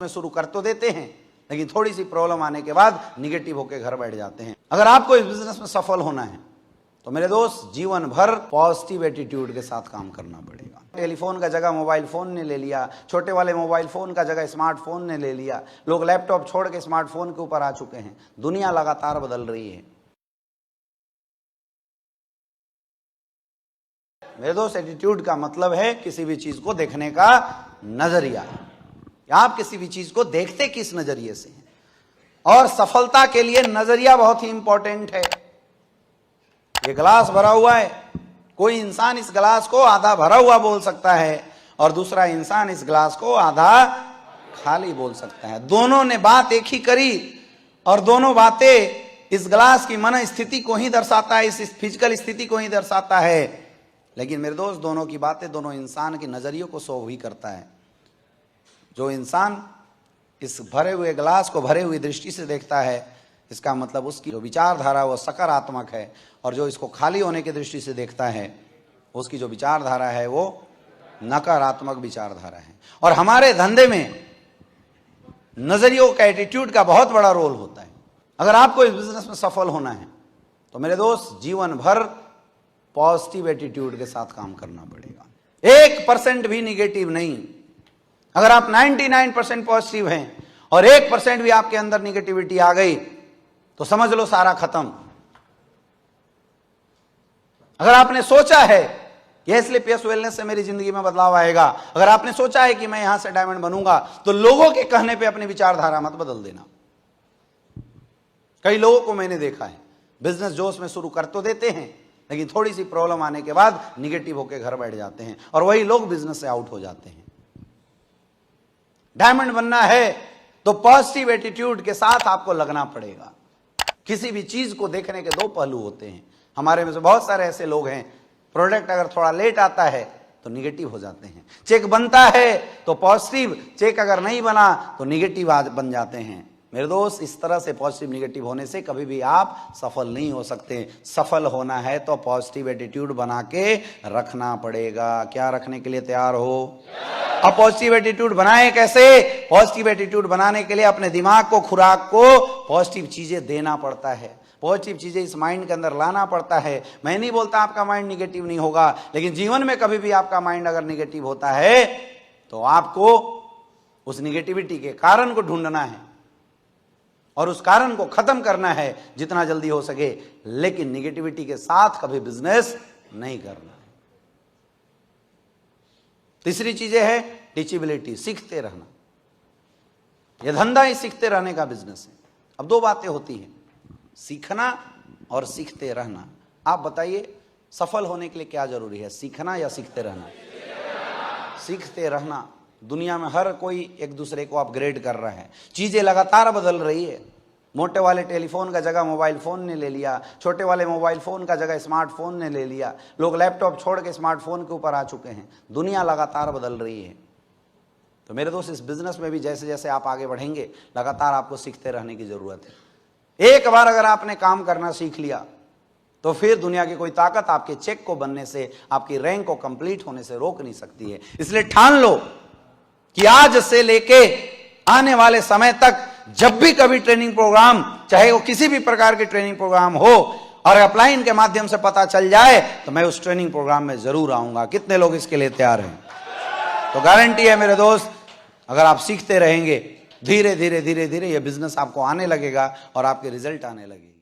में शुरू कर तो देते हैं, लेकिन थोड़ी सी प्रॉब्लम आने के बाद निगेटिव होकर घर बैठ जाते हैं। अगर आपको इस बिजनेस में सफल होना है तो मेरे दोस्त जीवन भर पॉजिटिव एटीट्यूड के साथ काम करना पड़ेगा। टेलीफोन का जगह मोबाइल फोन ने ले लिया, छोटे वाले मोबाइल फोन का जगह स्मार्टफोन ने ले लिया, लोग लैपटॉप छोड़ के स्मार्टफोन के ऊपर आ चुके हैं। दुनिया लगातार बदल रही है मेरे दोस्त। एटीट्यूड का मतलब है किसी भी चीज को देखने का नजरिया। आप किसी भी चीज को देखते किस नजरिए से हैं, और सफलता के लिए नजरिया बहुत ही इंपॉर्टेंट है। ये गिलास भरा हुआ है, कोई इंसान इस गिलास को आधा भरा हुआ बोल सकता है और दूसरा इंसान इस गिलास को आधा खाली बोल सकता है। दोनों ने बात एक ही करी और दोनों बातें इस गिलास की मन स्थिति को ही दर्शाता है, इस फिजिकल स्थिति को ही दर्शाता है। लेकिन मेरे दोस्त दोनों की बातें दोनों इंसान के नजरियों को शो ही करता है। जो इंसान इस भरे हुए गिलास को भरे हुई दृष्टि से देखता है, इसका मतलब उसकी जो विचारधारा वो सकारात्मक है, और जो इसको खाली होने की दृष्टि से देखता है उसकी जो विचारधारा है वो नकारात्मक विचारधारा है। और हमारे धंधे में नजरियों का, एटीट्यूड का बहुत बड़ा रोल होता है। अगर आपको इस बिजनेस में सफल होना है तो मेरे दोस्त जीवन भर पॉजिटिव एटीट्यूड के साथ काम करना पड़ेगा, 1% भी निगेटिव नहीं। अगर आप 99% पॉजिटिव हैं और 1% भी आपके अंदर निगेटिविटी आ गई तो समझ लो सारा खत्म। अगर आपने सोचा है कि इसलिए पीएस वेलनेस से मेरी जिंदगी में बदलाव आएगा, अगर आपने सोचा है कि मैं यहां से डायमंड बनूंगा, तो लोगों के कहने पे अपनी विचारधारा मत बदल देना। कई लोगों को मैंने देखा है बिजनेस जोश में शुरू कर तो देते हैं, लेकिन थोड़ी सी प्रॉब्लम आने के बाद निगेटिव होकर घर बैठ जाते हैं और वही लोग बिजनेस से आउट हो जाते हैं। डायमंड बनना है तो पॉजिटिव एटीट्यूड के साथ आपको लगना पड़ेगा। किसी भी चीज को देखने के दो पहलू होते हैं। हमारे में से बहुत सारे ऐसे लोग हैं, प्रोडक्ट अगर थोड़ा लेट आता है तो निगेटिव हो जाते हैं, चेक बनता है तो पॉजिटिव, चेक अगर नहीं बना तो निगेटिव बन जाते हैं। मेरे दोस्त इस तरह से पॉजिटिव निगेटिव होने से कभी भी आप सफल नहीं हो सकते। सफल होना है तो पॉजिटिव एटीट्यूड बना के रखना पड़ेगा। क्या रखने के लिए तैयार हो? अब पॉजिटिव एटीट्यूड बनाए कैसे? पॉजिटिव एटीट्यूड बनाने के लिए अपने दिमाग को, खुराक को पॉजिटिव चीजें देना पड़ता है, पॉजिटिव चीजें इस माइंड के अंदर लाना पड़ता है। मैं नहीं बोलता आपका माइंड निगेटिव नहीं होगा, लेकिन जीवन में कभी भी आपका माइंड अगर निगेटिव होता है तो आपको उस निगेटिविटी के कारण को ढूंढना है और उस कारण को खत्म करना है जितना जल्दी हो सके, लेकिन निगेटिविटी के साथ कभी बिजनेस नहीं करना है। तीसरी चीजें है टीचेबिलिटी, सीखते रहना। यह धंधा ही सीखते रहने का बिजनेस है। अब दो बातें होती हैं, सीखना और सीखते रहना। आप बताइए सफल होने के लिए क्या जरूरी है, सीखना या सीखते रहना? सीखते रहना। दुनिया में हर कोई एक दूसरे को अपग्रेड कर रहा है, चीजें लगातार बदल रही है। मोटे वाले टेलीफोन का जगह मोबाइल फोन ने ले लिया, छोटे वाले मोबाइल फोन का जगह स्मार्टफोन ने ले लिया, लोग लैपटॉप छोड़ के स्मार्टफोन के ऊपर आ चुके हैं। दुनिया लगातार बदल रही है। तो मेरे दोस्त इस बिजनेस में भी जैसे जैसे आप आगे बढ़ेंगे लगातार आपको सीखते रहने की जरूरत है। एक बार अगर आपने काम करना सीख लिया तो फिर दुनिया की कोई ताकत आपके चेक को बनने से, आपकी रैंक को कंप्लीट होने से रोक नहीं सकती है। इसलिए ठान लो कि आज से लेके आने वाले समय तक जब भी कभी ट्रेनिंग प्रोग्राम, चाहे वो किसी भी प्रकार के ट्रेनिंग प्रोग्राम हो, और अपलाइन के माध्यम से पता चल जाए तो मैं उस ट्रेनिंग प्रोग्राम में जरूर आऊंगा। कितने लोग इसके लिए तैयार हैं? तो गारंटी है मेरे दोस्त, अगर आप सीखते रहेंगे धीरे धीरे धीरे धीरे ये बिजनेस आपको आने लगेगा और आपके रिजल्ट आने लगेंगे।